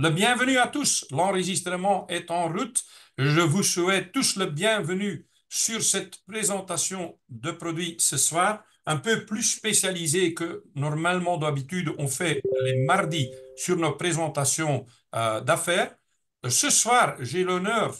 Le bienvenue à tous. L'enregistrement est en route. Je vous souhaite tous le bienvenu sur cette présentation de produits ce soir, un peu plus spécialisée que normalement d'habitude on fait les mardis sur nos présentations d'affaires. Ce soir, j'ai l'honneur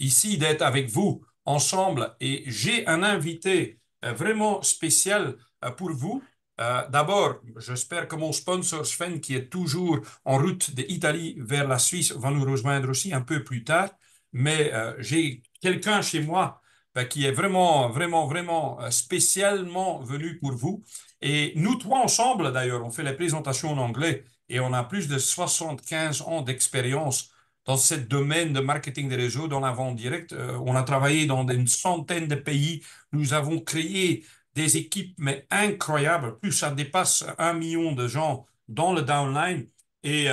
ici d'être avec vous ensemble et j'ai un invité vraiment spécial pour vous. D'abord, j'espère que mon sponsor Sven, qui est toujours en route d'Italie vers la Suisse, va nous rejoindre aussi un peu plus tard. Mais j'ai quelqu'un chez moi qui est vraiment spécialement venu pour vous. Et nous trois ensemble, d'ailleurs, on fait les présentations en anglais et on a plus de 75 ans d'expérience dans ce domaine de marketing des réseaux, dans la vente directe. On a travaillé dans une centaine de pays. Nous avons créé des équipes mais incroyables. Plus ça dépasse 1 million de gens dans le downline. Et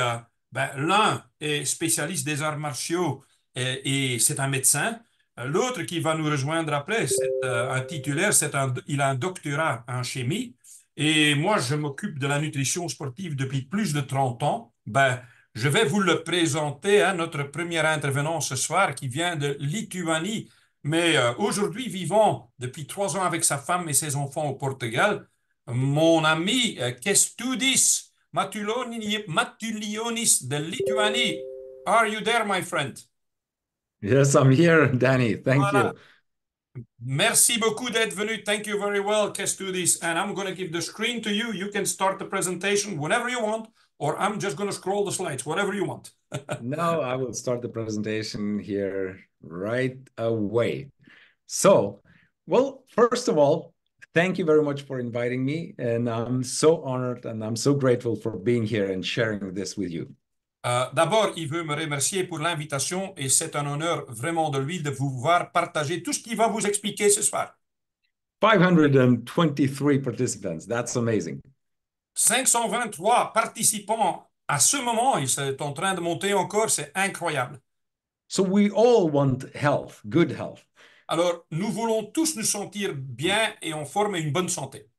l'un est spécialiste des arts martiaux et c'est un médecin. L'autre qui va nous rejoindre après, c'est un titulaire, il a un doctorat en chimie. Et moi, je m'occupe de la nutrition sportive depuis plus de 30 ans. Je vais vous le présenter, hein, notre premier intervenant ce soir qui vient de Lituanie, mais aujourd'hui vivant depuis 3 ans avec sa femme et ses enfants au Portugal. Mon ami Kęstutis Matulionis de Lituanie. Are you there, my friend? Yes, I'm here, Danny. Thank Voilà. you. Merci beaucoup d'être venu. Thank you very well, Kęstutis. And I'm going to give the screen to you. You can start the presentation whenever you want, or I'm just going to scroll the slides, whatever you want. Now I will start the presentation here right away. So, well, first of all, thank you very much for inviting me. And I'm so honored and I'm so grateful for being here and sharing this with you. D'abord, il veut me remercier pour l'invitation et c'est un honneur vraiment de lui de vous voir partager tout ce qu'il va vous expliquer ce soir. 523 participants. That's amazing. 523 participants à ce moment, ils sont en train de monter encore, c'est incroyable. So we all want health, good health. Alors, nous voulons tous nous sentir bien et en forme et une bonne santé.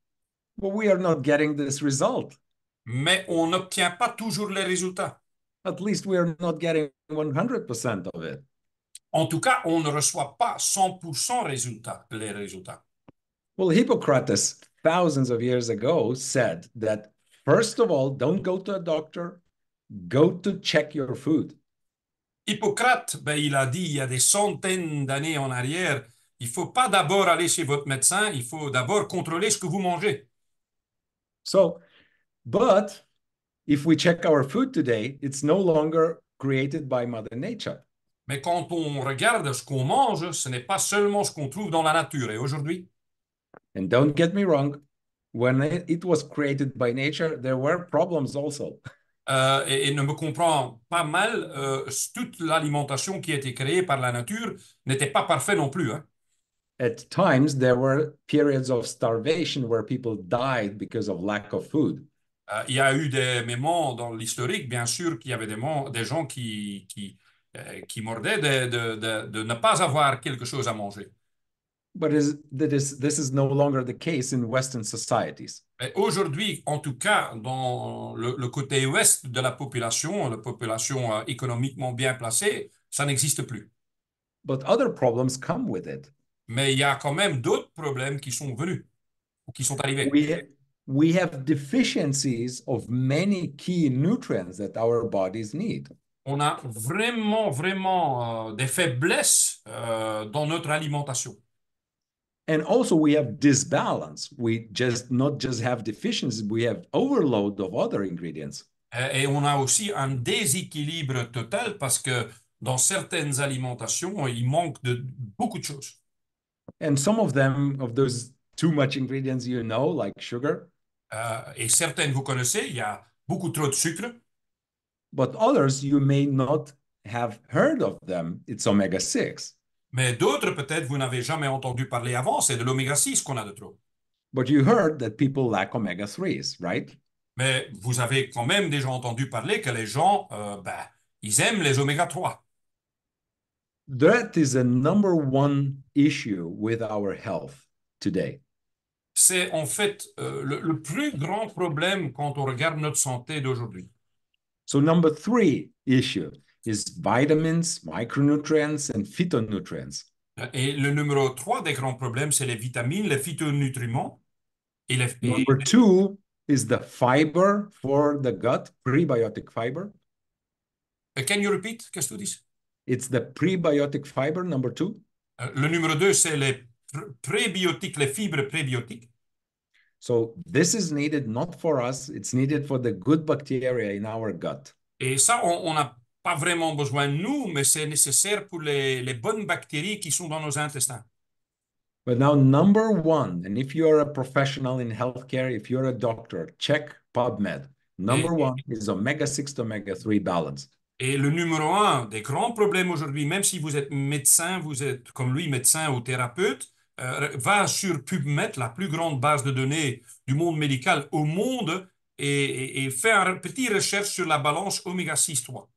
But we are not getting this result. Mais on n'obtient pas toujours les résultats. At least we are not getting 100% of it. En tout cas, on ne reçoit pas 100% les résultats. Well, Hippocrates, thousands of years ago, said that first of all, don't go to a doctor, go to check your food. Hippocrate, il a dit il y a des centaines d'années en arrière, il ne faut pas d'abord aller chez votre médecin, il faut d'abord contrôler ce que vous mangez. So, but if we check our food today, it's no longer created by Mother Nature. Mais quand on regarde ce qu'on mange, ce n'est pas seulement ce qu'on trouve dans la nature. Et aujourd'hui, And don't get me wrong, when it was created by nature, there were problems also. et ne me comprend pas mal, toute l'alimentation qui a été créée par la nature n'était pas parfaite non plus. Hein. At times, there were periods of starvation where people died because of lack of food. Il y a eu des moments dans l'historique, bien sûr, qu'il y avait des gens qui mordaient de ne pas avoir quelque chose à manger. But this is no longer the case in Western societies. Mais aujourd'hui, en tout cas, dans le côté ouest de la population économiquement bien placée, ça n'existe plus. But other problems come with it. Mais il y a quand même d'autres problèmes qui sont venus ou qui sont arrivés. We have deficiencies of many key nutrients that our bodies need. On a vraiment des faiblesses dans notre alimentation. And also we have disbalance. We just not just have deficiencies, we have overload of other ingredients. Et on a aussi un déséquilibre total parce que dans certaines alimentations, il manque de beaucoup de choses. And some of them, of those too much ingredients, you know, like sugar. Et certaines, vous connaissez, il y a beaucoup trop de sucre. But others, you may not have heard of them. It's omega-6. Mais d'autres, peut-être, vous n'avez jamais entendu parler avant, c'est de l'oméga 6 qu'on a de trop. But you heard that people lack omega-3s, right? Mais vous avez quand même déjà entendu parler que les gens, ils aiment les oméga 3. That is a number one issue with our health today. C'est en fait le plus grand problème quand on regarde notre santé d'aujourd'hui. So number 3 issue is vitamins, micronutrients, and phytonutrients. Et le numéro 3 des grands problèmes, c'est les vitamines, les phytonutriments et Number 2 is the fiber for the gut, prebiotic fiber. Can you repeat? Qu'est-ce que tu dis? It's the prebiotic fiber, number 2. Le numéro 2, c'est les prébiotiques, les fibres prébiotiques. So this is needed not for us, it's needed for the good bacteria in our gut. Et ça, on n'a pas vraiment besoin de nous, mais c'est nécessaire pour les bonnes bactéries qui sont dans nos intestins. But now, number 1, and if you're a professional in healthcare, if you're a doctor, check PubMed. Et, Number 1 is omega-6 to omega-3 balance. et le numéro 1 des grands problèmes aujourd'hui, même si vous êtes médecin, vous êtes comme lui, médecin ou thérapeute, va sur PubMed, la plus grande base de données du monde médical au monde, et fait une petite recherche sur la balance oméga-6-3.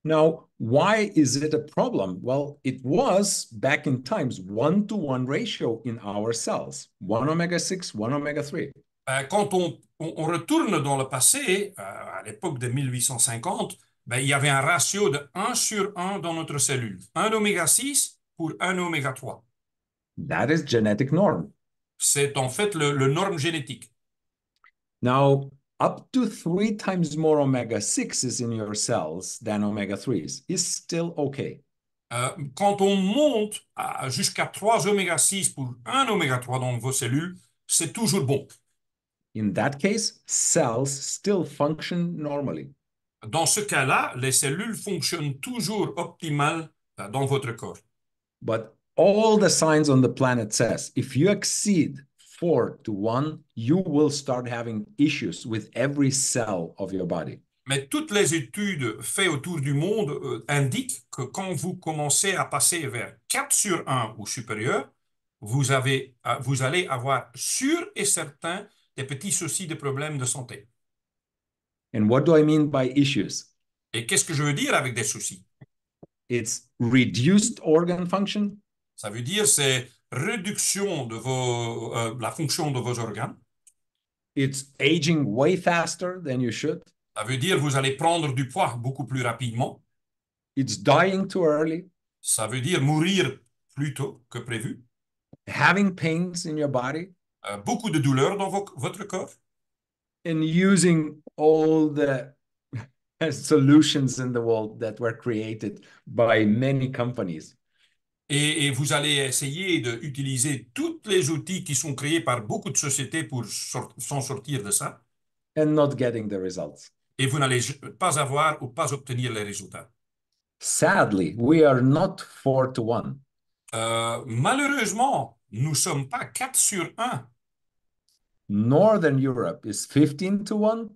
Now, why is it a problem? Well, it was back in times 1-to-1 ratio in our cells, 1 omega-6, 1 omega-3. Quand on retourne dans le passé, à l'époque de 1850, ben, il y avait un ratio de 1/1 dans notre cellule. Un oméga-6 pour un oméga-3. That is genetic norm. C'est en fait le norme génétique. Now, up to 3 times more omega-6s in your cells than omega-3s is still okay. Quand on monte jusqu'à 3 oméga-6 pour un oméga-3 dans vos cellules, c'est toujours bon. In that case, cells still function normally. Dans ce cas-là, les cellules fonctionnent toujours optimal dans votre corps. But all the signs on the planet says if you exceed 4-to-1, you will start having issues with every cell of your body. Mais toutes les études faites autour du monde indiquent que quand vous commencez à passer vers 4/1 ou supérieur, vous allez avoir sûr et certain des petits soucis de problèmes de santé. And what do I mean by issues? Et qu'est-ce que je veux dire avec des soucis? It's reduced organ function. Ça veut dire c'est réduction de la fonction de vos organes. It's aging way faster than you should. Ça veut dire vous allez prendre du poids beaucoup plus rapidement. It's dying too early. Ça veut dire mourir plus tôt que prévu. Having pains in your body. Beaucoup de douleurs dans votre corps. And using all the solutions in the world that were created by many companies. Et vous allez essayer d'utiliser tous les outils qui sont créés par beaucoup de sociétés pour s'en sortir de ça. And not getting the results. Et vous n'allez pas avoir ou pas obtenir les résultats. Sadly, we are not 4-to-1. Malheureusement, nous ne sommes pas 4/1. Northern Europe is 15-to-1.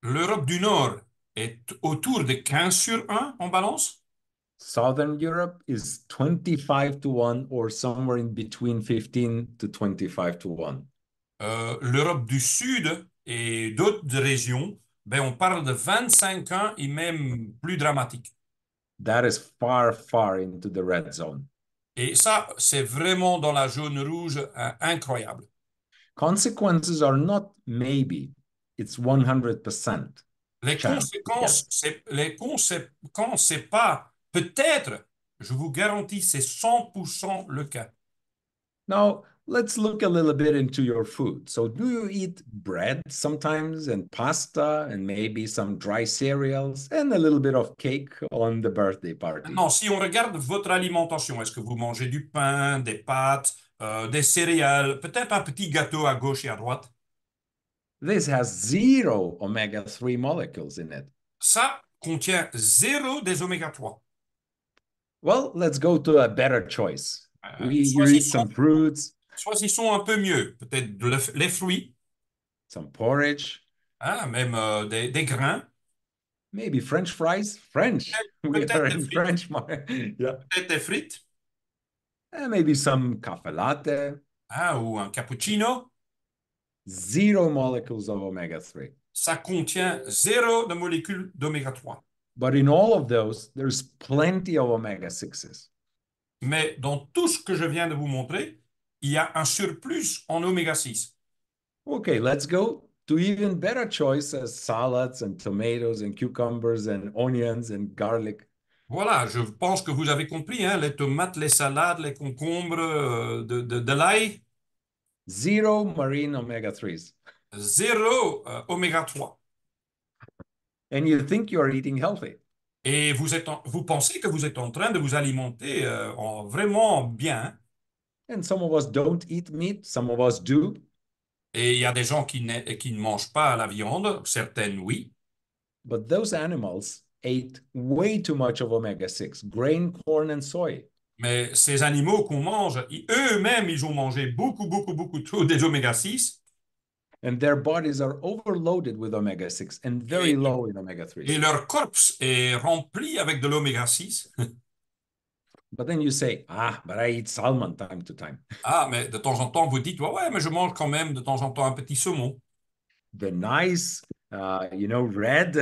L'Europe du Nord est autour de 15/1 en balance. Southern Europe is 25-to-1 or somewhere in between 15 to 25-to-1. L'Europe du Sud et d'autres régions, ben on parle de 25/1 et même plus dramatique. That is far, far into the red zone. Et ça, c'est vraiment dans la zone rouge incroyable. Consequences are not maybe, it's 100%. Les conséquences, c'est pas peut-être, je vous garantis, c'est 100% le cas. Now, let's look a little bit into your food. So do you eat bread sometimes and pasta and maybe some dry cereals and a little bit of cake on the birthday party? Non, si on regarde votre alimentation, est-ce que vous mangez du pain, des pâtes, des céréales, peut-être un petit gâteau à gauche et à droite? This has 0 omega-3 molecules in it. Ça contient 0 des oméga-3. Well, let's go to a better choice. You eat some fruits. Choisissons un peu mieux. Peut-être les fruits. Some porridge. Même des grains. Maybe French fries. French. We are in French. Yeah. Peut-être des frites. And maybe some caffè latte. Ou un cappuccino. 0 molecules of omega-3. Ça contient 0 de molécules d'oméga-3. But in all of those, there's plenty of omega-6s. Mais dans tout ce que je viens de vous montrer, il y a un surplus en oméga-6. Okay, let's go to even better choices, salads and tomatoes and cucumbers and onions and garlic. Voilà, je pense que vous avez compris, hein, les tomates, les salades, les concombres, de l'ail, Zero marine omega 3s. zéro oméga 3. And you think you're eating healthy. Et vous pensez que vous êtes en train de vous alimenter vraiment bien. And some of us don't eat meat, some of us do. Et il y a des gens qui ne mangent pas la viande, certaines oui. But those animals ate way too much of omega 6, grain, corn, and soy. Mais ces animaux qu'on mange, eux-mêmes, ils ont mangé beaucoup, beaucoup, beaucoup trop des oméga 6 And their bodies are overloaded with omega 6 and very et, low in omega et 3s. leur corps est rempli avec de l'oméga 6. But then you say, but I eat salmon time to time. Ah, mais de temps en temps, vous dites, ouais, ouais, mais je mange quand même de temps en temps un petit saumon. The nice, red,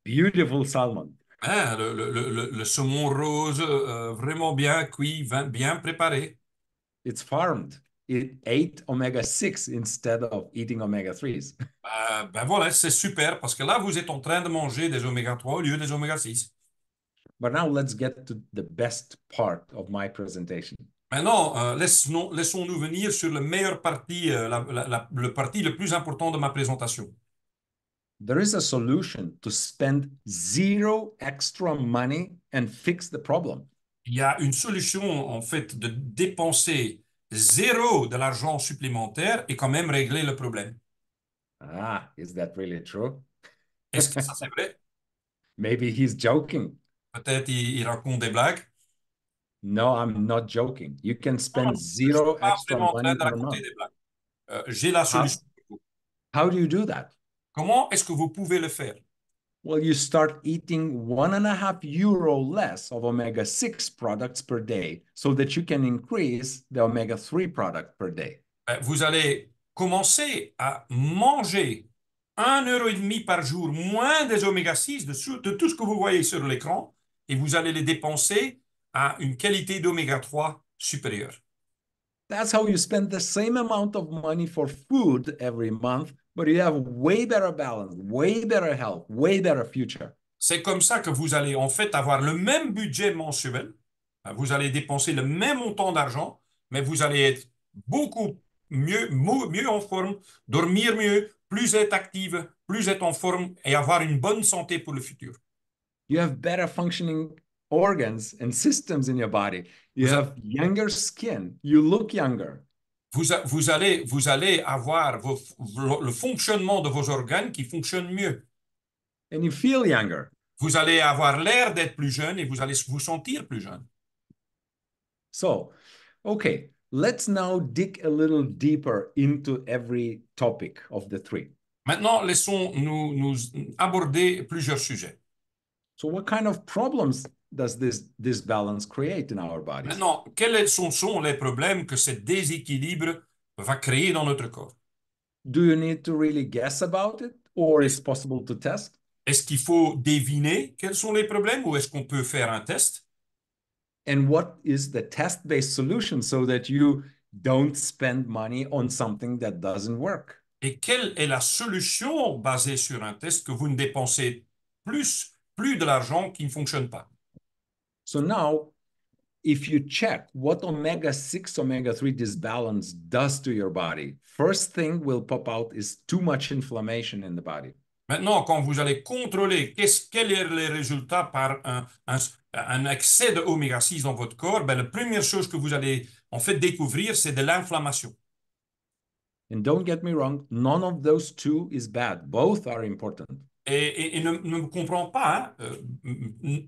beautiful salmon. Hein, le saumon rose, vraiment bien cuit, bien préparé. It's farmed. It ate omega 6 instead of eating omega 3s. Ben voilà, c'est super, parce que là, vous êtes en train de manger des oméga 3 au lieu des oméga 6. But now let's get to the best part of my presentation. Maintenant, laissons-nous venir sur la meilleure partie, le parti le plus important de ma présentation. There is a solution to spend zero extra money and fix the problem. Il y a une solution, en fait, de dépenser zéro de l'argent supplémentaire et quand même régler le problème. Is that really true? Est-ce que ça, c'est vrai? Maybe he's joking. Peut-être il raconte des blagues. No, I'm not joking. You can Non, non, spend je ne suis zero pas extra vraiment en train money de per raconter month. des blagues. J'ai la How, solution pour vous. how do you do that? Comment est-ce que vous pouvez le faire? Well, you start eating €1.5 less of omega 6 products per day so that you can increase the omega 3 product per day. Vous allez commencer à manger 1,5 € par jour moins des oméga 6 de tout ce que vous voyez sur l'écran et vous allez les dépenser à une qualité d'oméga 3 supérieure. That's how you spend the same amount of money for food every month, but you have way better balance, way better health, way better future. C'est comme ça que vous allez en fait avoir le même budget mensuel. Vous allez dépenser le même montant d'argent, mais vous allez être beaucoup mieux en forme, dormir mieux, plus être active, plus être en forme et avoir une bonne santé pour le futur. You have better functioning organs and systems in your body. You Vous, a- have younger skin. You look younger. vous allez avoir le fonctionnement de vos organes qui fonctionne mieux. And you feel younger. Vous allez avoir l'air d'être plus jeune et vous allez vous sentir plus jeune. So, okay, let's now dig a little deeper into every topic of the three. Maintenant, laissons-nous aborder plusieurs sujets. So, what kind of problems does this balance create in our bodies? Maintenant, quels sont les problèmes que ce déséquilibre va créer dans notre corps? Do you need to really guess about it, or Est-ce, it's possible to test? est-ce qu'il faut deviner quels sont les problèmes ou est-ce qu'on peut faire un test? And what is the test-based solution so that you don't spend money on something that doesn't work? Et quelle est la solution basée sur un test que vous ne dépensez plus de l'argent qui ne fonctionne pas? So now, if you check what omega 6, omega 3 disbalance does to your body, first thing will pop out is too much inflammation in the body. Maintenant, quand vous allez contrôler quels sont les résultats par un excès de oméga 6 dans votre corps, ben, la première chose que vous allez en fait découvrir, c'est de l'inflammation. And don't get me wrong, none of those two is bad. Both are important. Et ne me comprends pas, hein,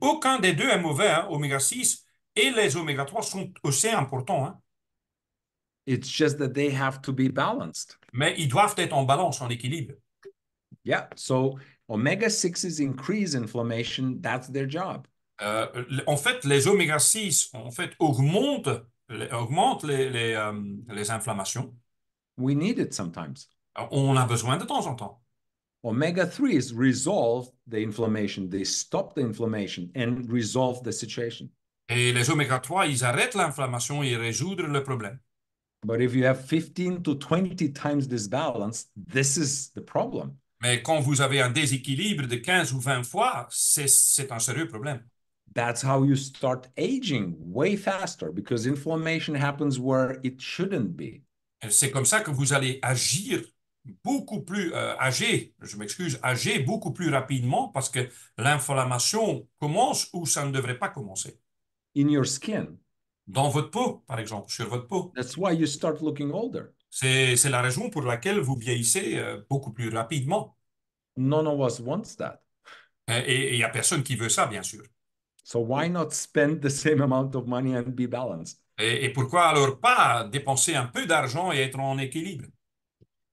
aucun des deux est mauvais, hein, oméga 6 et les oméga 3 sont aussi importants, hein, It's just that they have to be balanced. mais ils doivent être en balance, en équilibre. Yeah, so omega 6s increase inflammation, that's their job. En fait, les oméga 6 en fait, augmentent les inflammations. We need it sometimes. On a besoin de temps en temps. Omega 3s resolve the inflammation, they stop the inflammation and resolve the situation. Et les oméga 3, ils arrêtent l'inflammation et résoudre le problème. But if you have 15 to 20 times this balance, this is the problem. Mais quand vous avez un déséquilibre de 15 ou 20 fois, c'est un sérieux problème. That's how you start aging way faster because inflammation happens where it shouldn't be. C'est comme ça que vous allez agir beaucoup plus, je m'excuse, agir beaucoup plus rapidement parce que l'inflammation commence où ça ne devrait pas commencer. In your skin. Dans votre peau, par exemple, sur votre peau. That's why you start looking older. C'est la raison pour laquelle vous vieillissez beaucoup plus rapidement. None of us wants that. Et il n'y a personne qui veut ça, bien sûr. So why not spend the same amount of money and be balanced? Et pourquoi alors pas dépenser un peu d'argent et être en équilibre?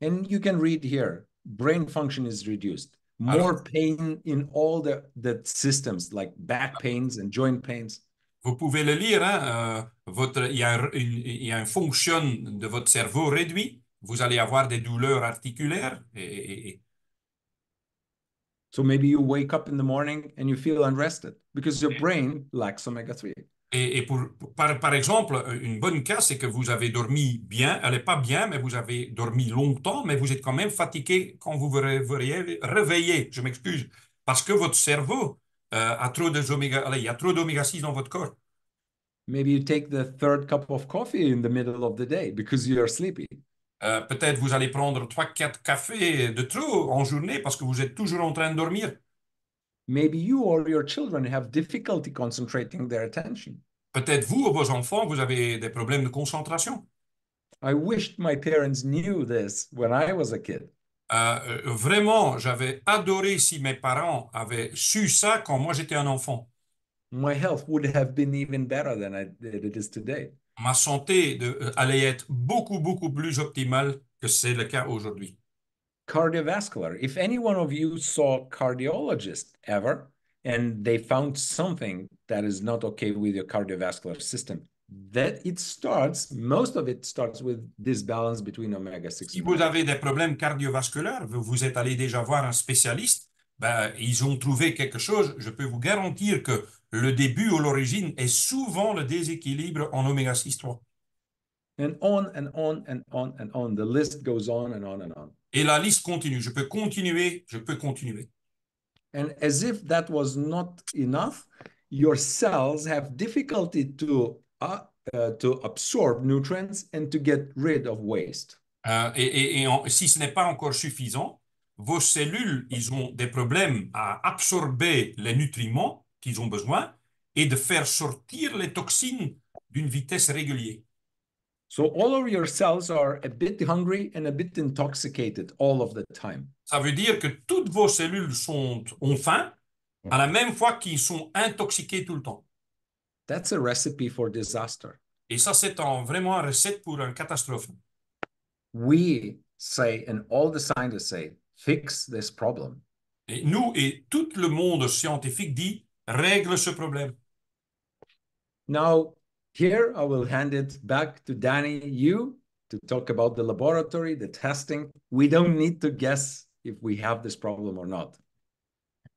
And you can read here, brain function is reduced. Alors, More pain in all the systems like back pains and joint pains. vous pouvez le lire, hein, il y a il y a un fonction de votre cerveau réduit. Vous allez avoir des douleurs articulaires. So maybe you wake up in the morning and you feel unrested because your brain lacks omega-3. Et par exemple, une bonne cas, c'est que vous avez dormi bien, elle n'est pas bien, mais vous avez dormi longtemps, mais vous êtes quand même fatigué quand vous vous réveillez. Je m'excuse. Parce que votre cerveau a trop il y a trop d'oméga 6 dans votre corps. Maybe you take the third cup of coffee in the middle of the day because you are sleepy. Peut-être vous allez prendre 3, 4 cafés de trop en journée parce que vous êtes toujours en train de dormir. Maybe you or your children have difficulty concentrating their attention. Peut-être vous ou vos enfants, vous avez des problèmes de concentration. I wished my parents knew this when I was a kid. Vraiment, j'avais adoré si mes parents avaient su ça quand moi j'étais un enfant. My health would have been even better than it is today. Ma santé allait être beaucoup, beaucoup plus optimale que c'est le cas aujourd'hui. Cardiovascular. If any one of you saw a cardiologist ever and they found something that is not okay with your cardiovascular system, most of it starts with this balance between omega-6 Si and vous omega. avez des problèmes cardiovasculaires, vous êtes allé déjà voir un spécialiste, ben, ils ont trouvé quelque chose. Je peux vous garantir que le début ou l'origine est souvent le déséquilibre en oméga 6 3. And on and on and on and on. The list goes on and on and on. Et la liste continue. Je peux continuer, je peux continuer. And as if that was not enough, your cells have difficulty to absorb nutrients and to get rid of waste. Si ce n'est pas encore suffisant, vos cellules, ils ont des problèmes à absorber les nutriments qu'ils ont besoin et de faire sortir les toxines d'une vitesse régulière. So all of your cells are a bit hungry and a bit intoxicated all of the time. Ça veut dire que toutes vos cellules ont faim à la même fois qu'ils sont intoxiqués tout le temps. That's a recipe for disaster. Et ça, c'est vraiment une recette pour une catastrophe. We say, and all the scientists say, fix this problem. Et nous et tout le monde scientifique dit, règle ce problème. Now, here I will hand it back to Danny, you, to talk about the laboratory, the testing. We don't need to guess if we have this problem or not.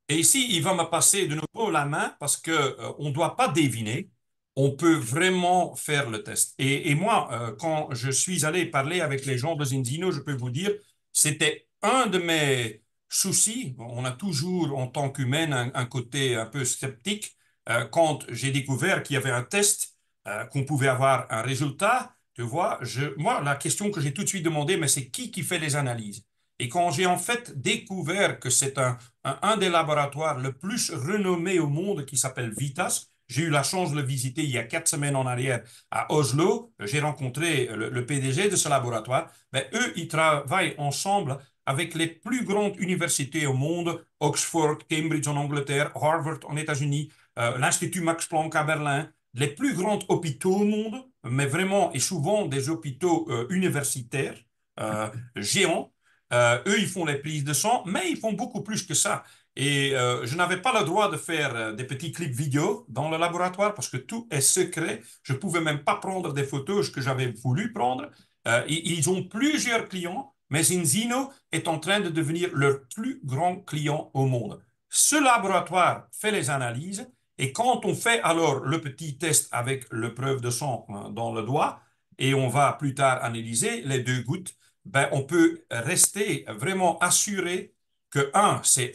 Et ici, il va me passer de nouveau la main parce que on ne doit pas deviner. On peut vraiment faire le test. Et moi, quand je suis allé parler avec les gens de Zinzino, je peux vous dire, c'était un de mes soucis. On a toujours, en tant qu'humain, un côté un peu sceptique. Quand j'ai découvert qu'il y avait un test, qu'on pouvait avoir un résultat, tu vois, moi, la question que j'ai tout de suite demandé, mais c'est qui fait les analyses? Et quand j'ai en fait découvert que c'est un des laboratoires le plus renommé au monde qui s'appelle Vitas, j'ai eu la chance de le visiter il y a 4 semaines en arrière à Oslo. J'ai rencontré le PDG de ce laboratoire. Ben, eux, ils travaillent ensemble avec les plus grandes universités au monde, Oxford, Cambridge en Angleterre, Harvard en États-Unis, l'Institut Max Planck à Berlin, les plus grands hôpitaux au monde, mais vraiment et souvent des hôpitaux universitaires géants. Eux, ils font les prises de sang, mais ils font beaucoup plus que ça. Et je n'avais pas le droit de faire des petits clips vidéo dans le laboratoire parce que tout est secret. Je ne pouvais même pas prendre des photos que j'avais voulu prendre. Ils ont plusieurs clients, mais Zinzino est en train de devenir leur plus grand client au monde. Ce laboratoire fait les analyses et quand on fait alors le petit test avec le preuve de sang dans le doigt, et on va plus tard analyser les 2 gouttes, ben, on peut rester vraiment assuré que, un, c'est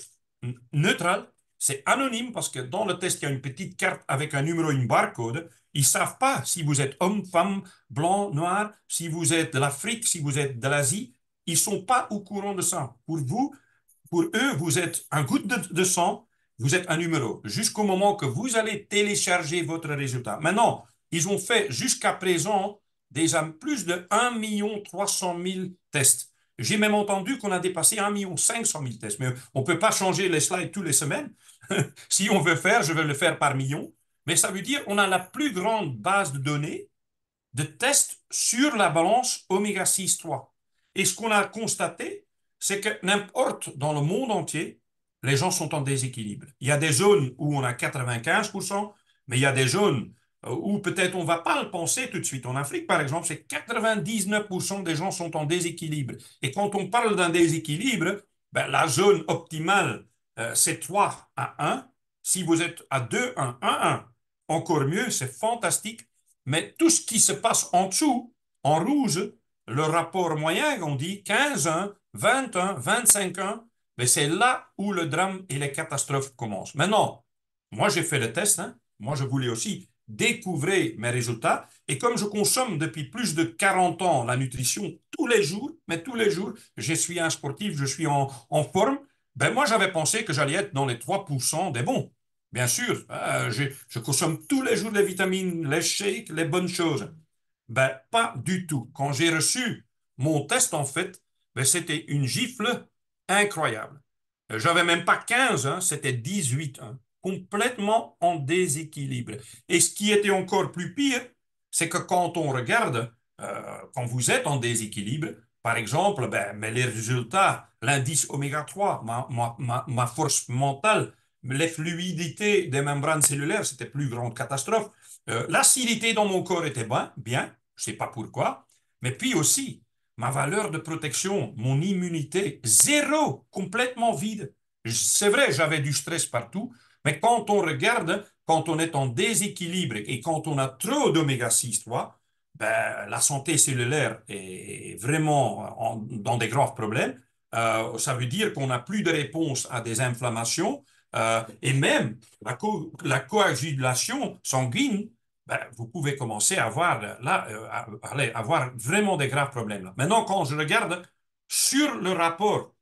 neutral, c'est anonyme, parce que dans le test, il y a une petite carte avec un numéro, une barcode. Ils ne savent pas si vous êtes homme, femme, blanc, noir, si vous êtes de l'Afrique, si vous êtes de l'Asie. Ils ne sont pas au courant de ça. Pour vous, pour eux, vous êtes un goutte de sang, vous êtes un numéro, jusqu'au moment que vous allez télécharger votre résultat. Maintenant, ils ont fait jusqu'à présent déjà plus de 1 300 000 tests. J'ai même entendu qu'on a dépassé 1 500 000 tests, mais on ne peut pas changer les slides toutes les semaines. Si on veut faire, je vais le faire par million. Mais ça veut dire qu'on a la plus grande base de données de tests sur la balance oméga 6,3. Et ce qu'on a constaté, c'est que n'importe dans le monde entier, les gens sont en déséquilibre. Il y a des zones où on a 95%, mais il y a des zones où peut-être on ne va pas le penser tout de suite. En Afrique, par exemple, c'est 99% des gens sont en déséquilibre. Et quand on parle d'un déséquilibre, ben, la zone optimale, c'est 3 à 1. Si vous êtes à 2, 1, 1, 1, encore mieux, c'est fantastique. Mais tout ce qui se passe en dessous, en rouge, le rapport moyen, on dit 15-1, 20-1, 25-1, mais c'est là où le drame et les catastrophes commencent. Maintenant, moi j'ai fait le test, hein. Moi je voulais aussi découvrir mes résultats, et comme je consomme depuis plus de 40 ans la nutrition tous les jours, mais tous les jours, je suis un sportif, je suis en forme, ben moi j'avais pensé que j'allais être dans les 3% des bons. Bien sûr, je consomme tous les jours les vitamines, les shakes, les bonnes choses. Ben, pas du tout. Quand j'ai reçu mon test, en fait, ben, c'était une gifle incroyable. J'avais même pas 15, hein, c'était 18, hein, complètement en déséquilibre. Et ce qui était encore plus pire, c'est que quand on regarde, quand vous êtes en déséquilibre, par exemple, ben, mais les résultats, l'indice oméga 3, ma force mentale, les fluidités des membranes cellulaires, c'était plus grande catastrophe. L'acidité dans mon corps était bien, je ne sais pas pourquoi, mais puis aussi, ma valeur de protection, mon immunité, zéro, complètement vide. C'est vrai, j'avais du stress partout, mais quand on regarde, quand on est en déséquilibre et quand on a trop d'oméga 6,3, ben, la santé cellulaire est vraiment dans des graves problèmes. Ça veut dire qu'on n'a plus de réponse à des inflammations, et même la coagulation sanguine, ben, vous pouvez commencer à avoir, là, avoir vraiment des graves problèmes. Là. Maintenant, quand je regarde sur le rapport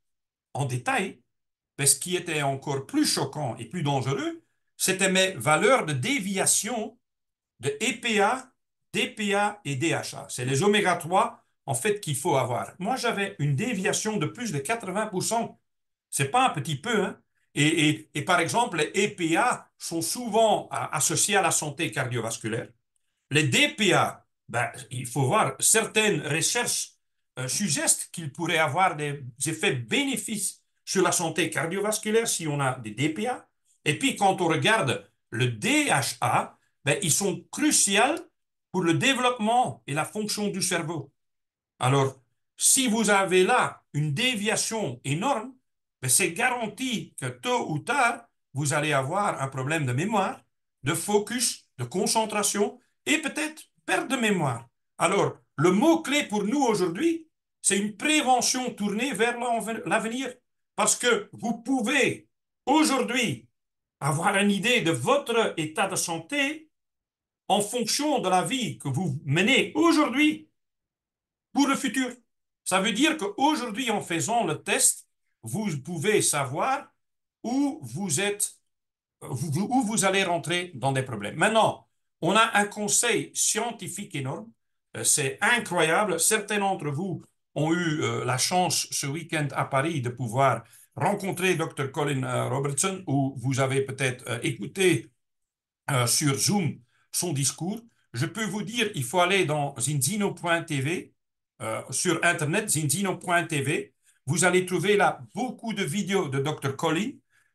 en détail, ben, ce qui était encore plus choquant et plus dangereux, c'était mes valeurs de déviation de EPA, DPA et DHA. C'est les oméga 3, en fait, qu'il faut avoir. Moi, j'avais une déviation de plus de 80%. C'est pas un petit peu, hein? Et par exemple, les EPA sont souvent associés à la santé cardiovasculaire. Les DPA, ben, il faut voir, certaines recherches suggèrent qu'il pourrait avoir des effets bénéfices sur la santé cardiovasculaire si on a des DPA. Et puis, quand on regarde le DHA, ben, ils sont cruciaux pour le développement et la fonction du cerveau. Alors, si vous avez là une déviation énorme, ben, c'est garanti que tôt ou tard, vous allez avoir un problème de mémoire, de focus, de concentration et peut-être perte de mémoire. Alors, le mot-clé pour nous aujourd'hui, c'est une prévention tournée vers l'avenir. Parce que vous pouvez aujourd'hui avoir une idée de votre état de santé en fonction de la vie que vous menez aujourd'hui pour le futur. Ça veut dire qu'aujourd'hui, en faisant le test, vous pouvez savoir où vous êtes, où vous allez rentrer dans des problèmes. Maintenant, on a un conseil scientifique énorme. C'est incroyable. Certains d'entre vous ont eu la chance ce week-end à Paris de pouvoir rencontrer Dr. Colin Robertson, ou vous avez peut-être écouté sur Zoom son discours. Je peux vous dire, il faut aller dans zinzino.tv, sur Internet, zinzino.tv. Vous allez trouver là beaucoup de vidéos de Dr. Colin.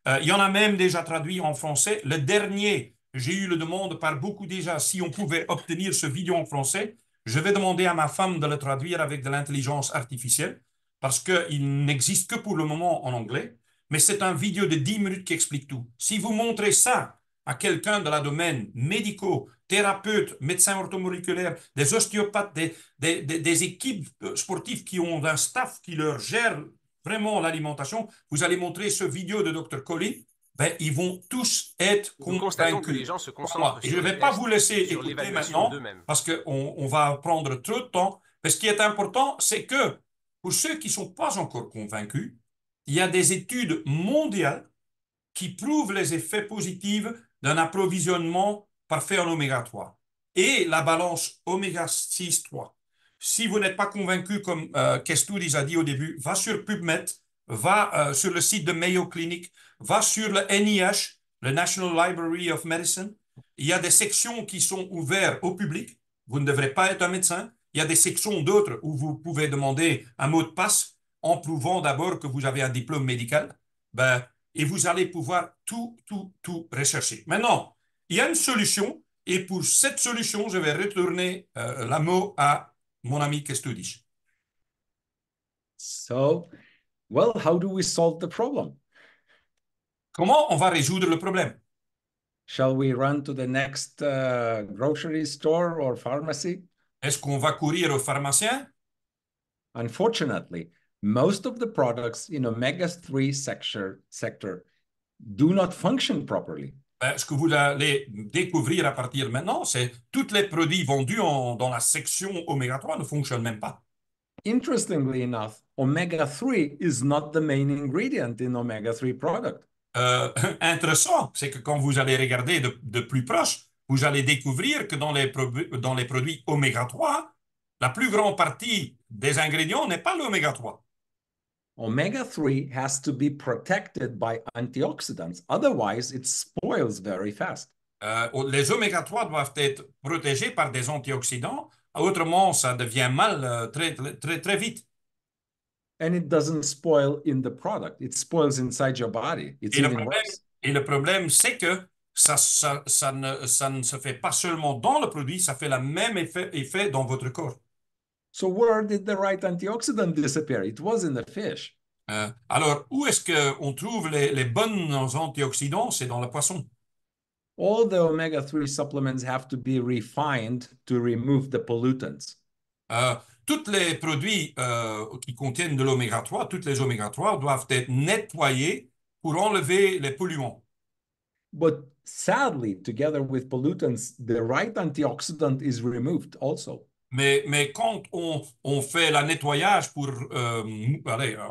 Il y en a même déjà traduit en français. Le dernier, j'ai eu le demande par beaucoup déjà si on pouvait obtenir ce vidéo en français. Je vais demander à ma femme de le traduire avec de l'intelligence artificielle parce qu'il n'existe que pour le moment en anglais. Mais c'est un vidéo de 10 minutes qui explique tout. Si vous montrez ça à quelqu'un de la domaine médicaux, thérapeutes, médecins orthomoléculaires, des ostéopathes, des équipes sportives qui ont un staff qui leur gère vraiment l'alimentation, vous allez montrer ce vidéo de Dr. Collin, ben, ils vont tous être Nous constatons que les convaincus. gens se Pour moi. concentrent Et je sur ne les vais pas vous tests laisser et sur écouter l'évaluation maintenant d'eux-mêmes. parce qu'on va prendre trop de temps. Mais ce qui est important, c'est que pour ceux qui ne sont pas encore convaincus, il y a des études mondiales qui prouvent les effets positifs d'un approvisionnement parfait en oméga 3 et la balance oméga 6 3. Si vous n'êtes pas convaincu, comme Kesturis a dit au début, va sur PubMed, va sur le site de Mayo Clinic, va sur le NIH, le National Library of Medicine. Il y a des sections qui sont ouvertes au public. Vous ne devrez pas être un médecin. Il y a des sections d'autres où vous pouvez demander un mot de passe en prouvant d'abord que vous avez un diplôme médical. Ben, et vous allez pouvoir tout rechercher. Maintenant, il y a une solution, et pour cette solution, je vais retourner la mot à mon ami Kestudis. So, well, how do we solve the problem? Comment on va résoudre le problème? Shall we run to the next grocery store or pharmacy? Est-ce qu'on va courir au pharmacien? Unfortunately, most of the products in omega-3 sector do not function properly. Ben, ce que vous allez découvrir à partir de maintenant, c'est tous les produits vendus dans la section oméga 3 ne fonctionnent même pas. Interestingly enough, omega-3 is not the main ingredient in omega-3 product. Intéressant, c'est que quand vous allez regarder de plus proche, vous allez découvrir que dans les produits oméga 3, la plus grande partie des ingrédients n'est pas l'oméga 3. Omega-3 has to be protected by antioxidants. Otherwise, it spoils very fast. Les oméga 3 doivent être protégés par des antioxydants, autrement ça devient mal très vite. And it doesn't spoil in the product. It spoils inside your body. It's even worse. Et le problème, c'est que ça ne se fait pas seulement dans le produit, ça fait le même effet dans votre corps. So where did the right antioxidant disappear? It was in the fish. Alors, où est-ce qu'on trouve les bons antioxydants? C'est dans le poisson. All the omega-3 supplements have to be refined to remove the pollutants. Tous les produits qui contiennent de l'oméga 3, toutes les oméga 3 doivent être nettoyés pour enlever les polluants. But sadly, together with pollutants, the right antioxidant is removed also. Mais quand on fait le nettoyage pour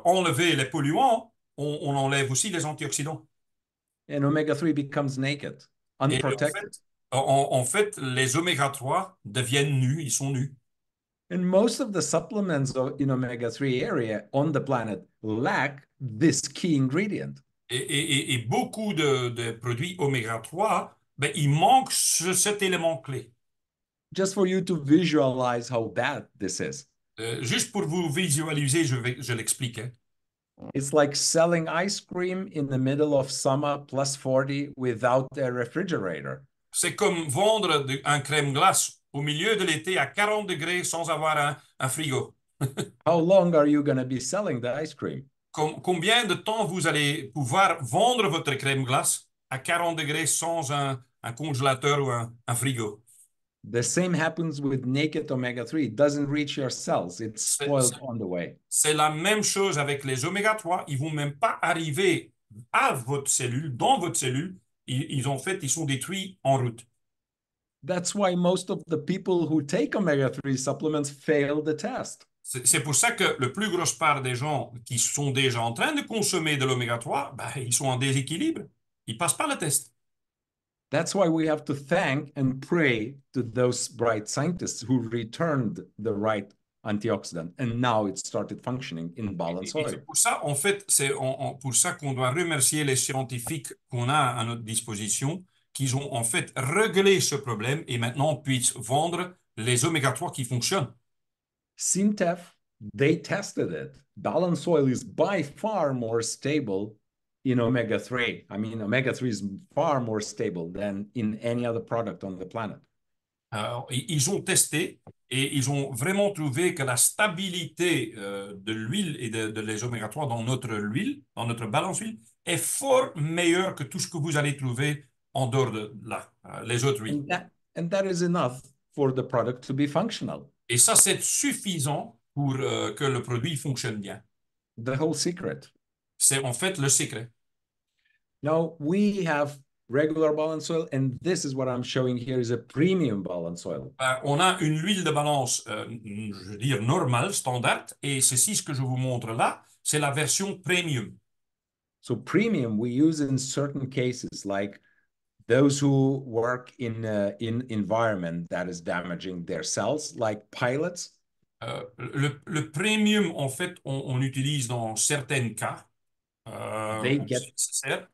enlever les polluants, on enlève aussi les antioxydants. And omega-3 becomes naked, Et unprotected. en fait, les oméga 3 deviennent nus, ils sont nus. And most of the supplements in omega-3 area on the planet lack this key ingredient. Et beaucoup de produits oméga 3, ben, il manque cet élément clé. Just for you to visualize how bad this is. Juste pour vous visualiser, je l'explique. Hein. It's like selling ice cream in the middle of summer plus 40 without a refrigerator. C'est comme vendre un crème glace au milieu de l'été à 40 degrés sans avoir un frigo. How long are you going to be selling the ice cream? Combien de temps vous allez pouvoir vendre votre crème glace à 40 degrés sans un congélateur ou un frigo? The same happens with naked omega-3. It doesn't reach your cells. It's spoiled on the way. C'est la même chose avec les oméga 3. Ils vont même pas arriver à votre cellule, dans votre cellule. Ils sont détruits en route. That's why most of the people who take omega-3 supplements fail the test. C'est pour ça que la plus grosse part des gens qui sont déjà en train de consommer de l'oméga 3, ben, ils sont en déséquilibre. Ils passent pas le test. That's why we have to thank and pray to those bright scientists who returned the right antioxidant, and now it started functioning in balance Et oil. c'est pour ça, en fait, c'est pour ça qu'on doit remercier les scientifiques qu'on a à notre disposition, qui ont en fait réglé ce problème et maintenant puissent vendre les oméga 3 qui fonctionnent. SINTEF, they tested it. Balance oil is by far more stable in omega-3. I mean, omega-3 is far more stable than in any other product on the planet. Ils ont testé et ils ont vraiment trouvé que la stabilité de l'huile et de les oméga 3 dans notre huile, dans notre balance huile, est fort meilleure que tout ce que vous allez trouver en dehors de là. Les autres, oui. And that is enough for the product to be functional. Et ça, c'est suffisant pour que le produit fonctionne bien. The whole secret. C'est en fait le secret. Now we have regular balance oil, and this is what I'm showing here is a premium balance oil. On a une huile de balance, je veux dire, normale, standard, et ceci, ce que je vous montre là, c'est la version premium. So premium we use in certain cases, like those who work in environment that is damaging their cells, like pilots. Le premium, en fait, on utilise dans certains cas, They quand c'est get nécessaire.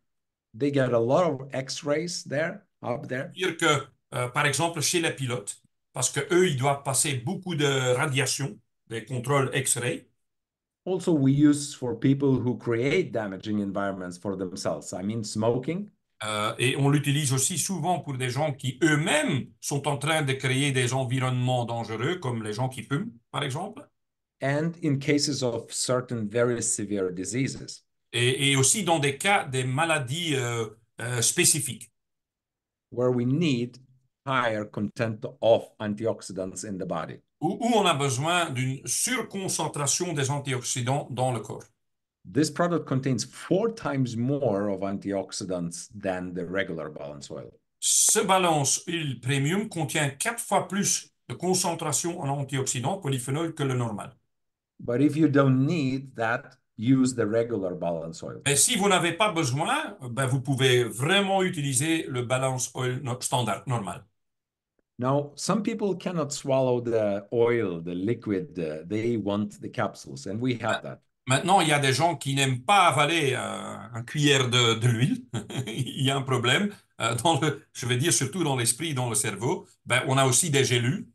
they get a lot of X-rays there up there. Dire que, par exemple, chez les pilotes, parce que eux, ils doivent passer beaucoup de radiation, des contrôles X-ray. Also, we use for people who create damaging environments for themselves. I mean, smoking. Et on l'utilise aussi souvent pour des gens qui eux-mêmes sont en train de créer des environnements dangereux, comme les gens qui fument, par exemple. And in cases of certain very severe diseases. Et aussi dans des cas des maladies spécifiques. Where we need higher content of antioxidants in the body. Où on a besoin d'une surconcentration des antioxydants dans le corps. This product contains 4 times more of antioxidants than the regular balance oil. Ce balance huile premium contient 4 fois plus de concentration en antioxydants polyphénols que le normal. But if you don't need that, use the regular balance oil. Et si vous n'avez pas besoin, ben vous pouvez vraiment utiliser le balance oil standard, normal. Now, some people cannot swallow the oil, the liquid. They want the capsules, and we have that. Maintenant, il y a des gens qui n'aiment pas avaler un cuillère de l'huile. Il y a un problème. Je vais dire surtout dans l'esprit, dans le cerveau. Ben, on a aussi des gélules.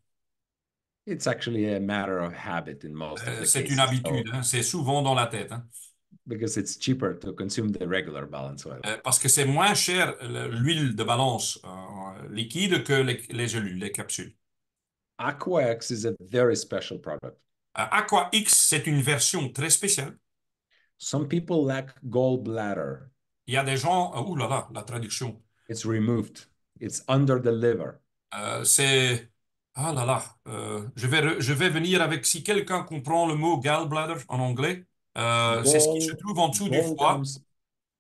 It's actually a matter of habit in most of the C'est une cases. habitude, hein. C'est souvent dans la tête, hein. Because it's cheaper to consume the regular balance oil. Parce que c'est moins cher l'huile de balance liquide que les gélules, les capsules. Aquax is a very special product. Aqua X, c'est une version très spéciale. Some people lack gallbladder. Il y a des gens, ouh là là, la traduction. It's removed. It's under the liver. C'est, ah là là, je vais venir avec, si quelqu'un comprend le mot gallbladder en anglais, c'est ce qui se trouve en dessous du foie.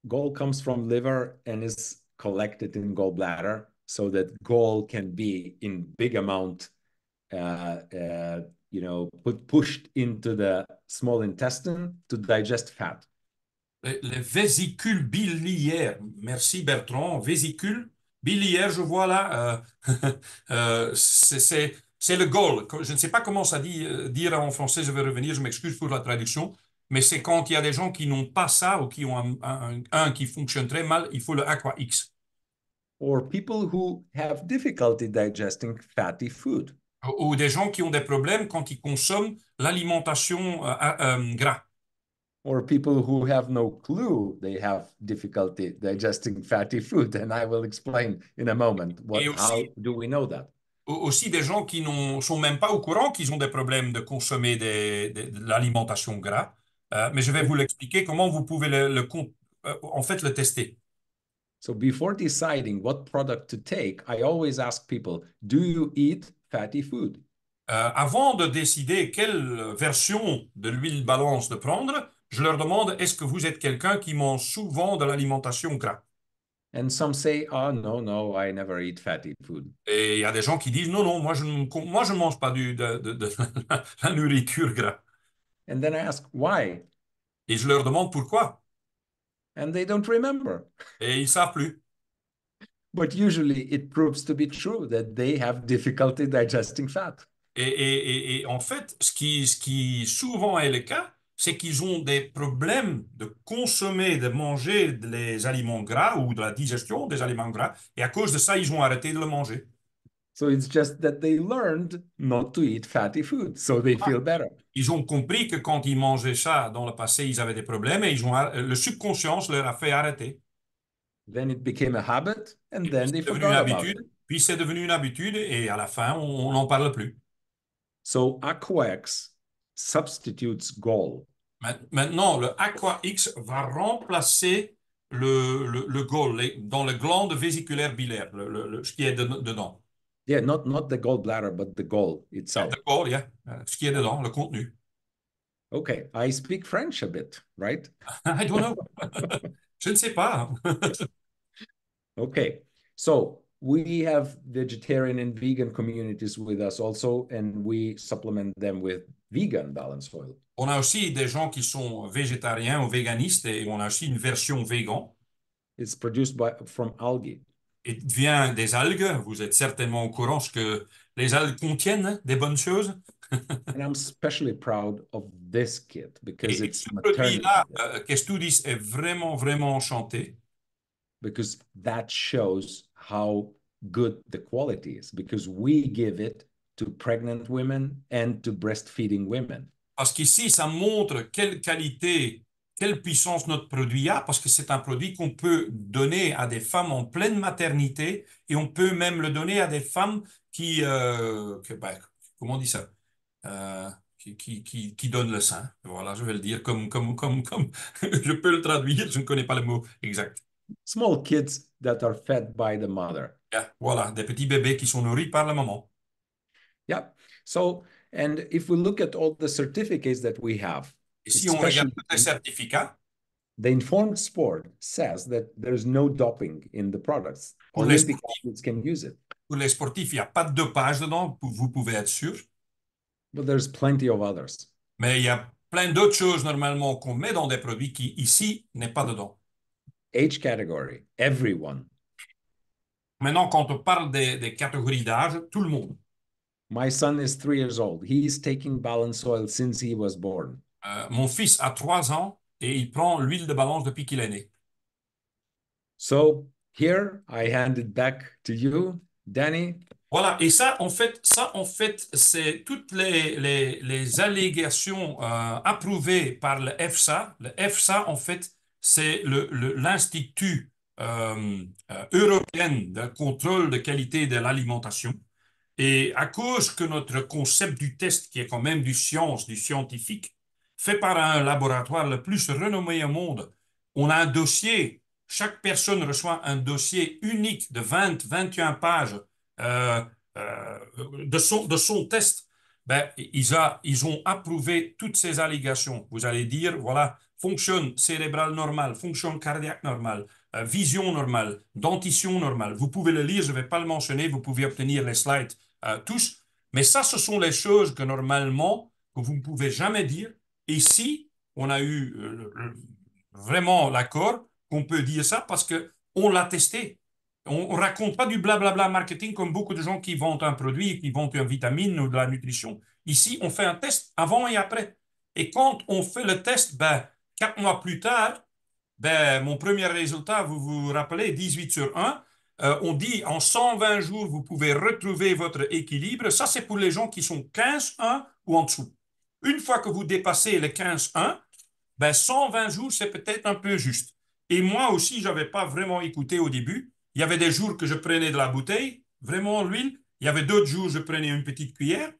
Gall comes from liver and is collected in gallbladder so that gall can be in big amount, pushed into the small intestine to digest fat. Les vésicules biliaires. Merci Bertrand. Vésicules biliaires, je vois là. C'est le gall. Je ne sais pas comment ça dit, dire en français, je vais revenir, je m'excuse pour la traduction. Mais c'est quand il y a des gens qui n'ont pas ça ou qui ont un qui fonctionne très mal, il faut le Aqua X. Or people who have difficulty digesting fatty food. Ou des gens qui ont des problèmes quand ils consomment l'alimentation gras. Or people who have no clue they have difficulty digesting fatty food. And I will explain in a moment Et how aussi, do we know that. aussi des gens qui ne sont même pas au courant qu'ils ont des problèmes de consommer de l'alimentation gras. Mais je vais vous l'expliquer comment vous pouvez en fait le tester. So before deciding what product to take, I always ask people, do you eat fatty food? Avant de décider quelle version de l'huile balance de prendre, je leur demande, est-ce que vous êtes quelqu'un qui mange souvent de l'alimentation gras? And some say, oh, no, no, I never eat fatty food. Et il y a des gens qui disent, non, non, moi je ne mange pas de la nourriture gras. And then I ask, why? Et je leur demande pourquoi. And they don't remember. Et ils ne savent plus. But usually it proves to be true that they have difficulty digesting fat. Et en fait, ce qui souvent est le cas, c'est qu'ils ont des problèmes de consommer, de manger des aliments gras ou de la digestion des aliments gras. Et à cause de ça, ils ont arrêté de le manger. So it's just that they learned not to eat fatty food, so they feel better. Ils ont compris que quand ils mangeaient ça dans le passé, ils avaient des problèmes et le subconscient leur a fait arrêter. Then it became a habit, and Et puis then they c'est devenu une forgot about habitude, it. puis c'est devenu une habitude et à la fin, on n'en parle plus. So Aquax substitutes gall. Maintenant, le Aqua X va remplacer le gall, dans le glande vésiculaire biliaire, ce qui est dedans. Yeah, not the gallbladder, but the gall Yeah, itself. the gall, yeah. Ce qui est dedans, le contenu. Okay, I speak French a bit, right? I don't know. Je ne sais pas. Okay, so we have vegetarian and vegan communities with us also, and we supplement them with vegan balance oil. On a aussi des gens qui sont végétariens ou véganistes et on a aussi une version végan. It's produced from algae. Et vient des algues. Vous êtes certainement au courant que les algues contiennent des bonnes choses. And I'm especially proud of this kit because Et it's ce maternity produit-là, kit, Kestudis est vraiment, vraiment enchanté. because that shows how good the quality is, because we give it to pregnant women and to breastfeeding women. Parce qu'ici, ça montre quelle qualité, quelle puissance notre produit a, parce que c'est un produit qu'on peut donner à des femmes en pleine maternité et on peut même le donner à des femmes comment on dit ça? Euh, qui donnent le sein. Voilà, je vais le dire comme je peux le traduire, je ne connais pas le mot exact. Small kids that are fed by the mother. Yeah, voilà, des petits bébés qui sont nourris par la maman. Yeah. So, and if we look at all the certificates that we have, Et si on regarde especially tous les certificats, the Informed Sport says that there's no doping in the products. pour les Olympic sportifs, athletes can use it, pour les sportifs, il n'y a pas de dopage dedans, vous pouvez être sûr. but there's plenty of others. Mais il y a plein d'autres choses normalement qu'on met dans des produits qui ici n'est pas dedans. Age category, everyone. Maintenant, quand on parle des catégories d'âge, tout le monde. My son is 3 years old. He's taking balance oil since he was born. Mon fils a 3 ans et il prend l'huile de balance depuis qu'il est né. So here I hand it back to you, Danny. Voilà, et ça, en fait, c'est toutes les allégations approuvées par le EFSA. Le EFSA, en fait, c'est l'Institut européen de contrôle de qualité de l'alimentation. Et à cause que notre concept du test, qui est quand même du science, du scientifique, fait par un laboratoire le plus renommé au monde, on a un dossier, chaque personne reçoit un dossier unique de 21 pages euh, de son test. Ben, ils ont approuvé toutes ces allégations. Vous allez dire, voilà, fonction cérébrale normale, fonction cardiaque normale, vision normale, dentition normale. Vous pouvez le lire, je ne vais pas le mentionner, vous pouvez obtenir les slides tous. Mais ça, ce sont les choses que normalement, que vous ne pouvez jamais dire. Ici, on a eu vraiment l'accord qu'on peut dire ça parce qu'on l'a testé. On ne raconte pas du blablabla marketing comme beaucoup de gens qui vendent un produit, qui vendent une vitamine ou de la nutrition. Ici, on fait un test avant et après. Et quand on fait le test, ben, 4 mois plus tard, ben, mon premier résultat, vous vous rappelez, 18/1, on dit en 120 jours, vous pouvez retrouver votre équilibre. Ça, c'est pour les gens qui sont 15/1 ou en dessous. Une fois que vous dépassez le 15/1, ben 120 jours, c'est peut-être un peu juste. Et moi aussi, je n'avais pas vraiment écouté au début. Il y avait des jours que je prenais de la bouteille, vraiment l'huile. Il y avait d'autres jours, je prenais une petite cuillère.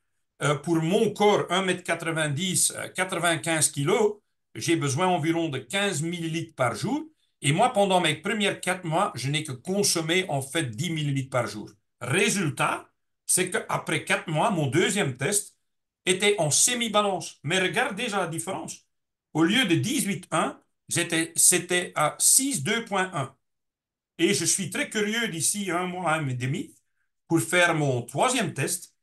Pour mon corps, 1,90 m, 95 kilos, j'ai besoin environ de 15 millilitres par jour. Et moi, pendant mes premiers 4 mois, je n'ai que consommé en fait 10 millilitres par jour. Résultat, c'est qu'après 4 mois, mon deuxième test était en semi-balance. Mais regarde déjà la différence. Au lieu de 18,1, c'était à 6,2,1. Et je suis très curieux d'ici un mois, un mois et demi, pour faire mon troisième test,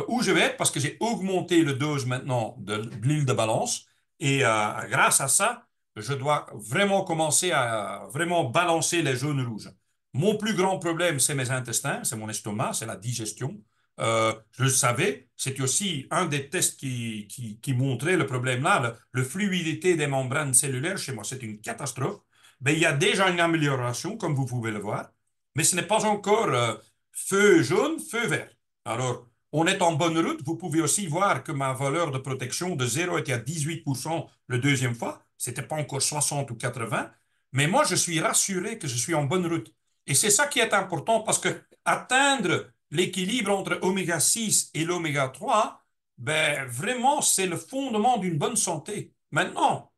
où je vais être, parce que j'ai augmenté le dose maintenant de l'huile de balance. Et grâce à ça, je dois vraiment commencer à vraiment balancer les jaunes rouges. Mon plus grand problème, c'est mes intestins, c'est mon estomac, c'est la digestion. Je le savais, c'est aussi un des tests qui montrait le problème là, le fluidité des membranes cellulaires chez moi, c'est une catastrophe. Ben, il y a déjà une amélioration, comme vous pouvez le voir, mais ce n'est pas encore feu jaune, feu vert. Alors, on est en bonne route. Vous pouvez aussi voir que ma valeur de protection de 0 était à 18% la deuxième fois. Ce n'était pas encore 60 ou 80. Mais moi, je suis rassuré que je suis en bonne route. Et c'est ça qui est important parce que atteindre l'équilibre entre oméga 6 et l'oméga 3, ben, vraiment, c'est le fondement d'une bonne santé. Maintenant,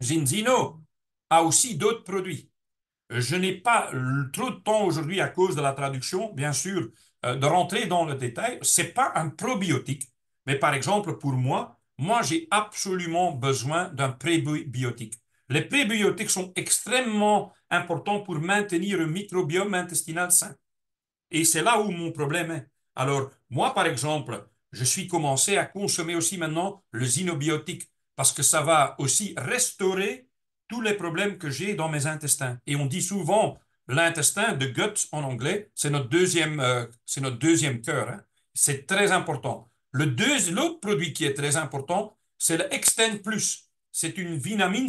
Zinzino a aussi d'autres produits. Je n'ai pas trop de temps aujourd'hui à cause de la traduction, bien sûr, de rentrer dans le détail. C'est pas un probiotique, mais par exemple, pour moi, j'ai absolument besoin d'un prébiotique. Les prébiotiques sont extrêmement importants pour maintenir un microbiome intestinal sain. Et c'est là où mon problème est. Alors, moi, par exemple, je suis commencé à consommer aussi maintenant le xynobiotique parce que ça va aussi restaurer tous les problèmes que j'ai dans mes intestins. Et on dit souvent l'intestin, de gut en anglais, c'est notre deuxième cœur, hein. C'est très important. L'autre produit qui est très important, c'est le Extend Plus. C'est une vitamine,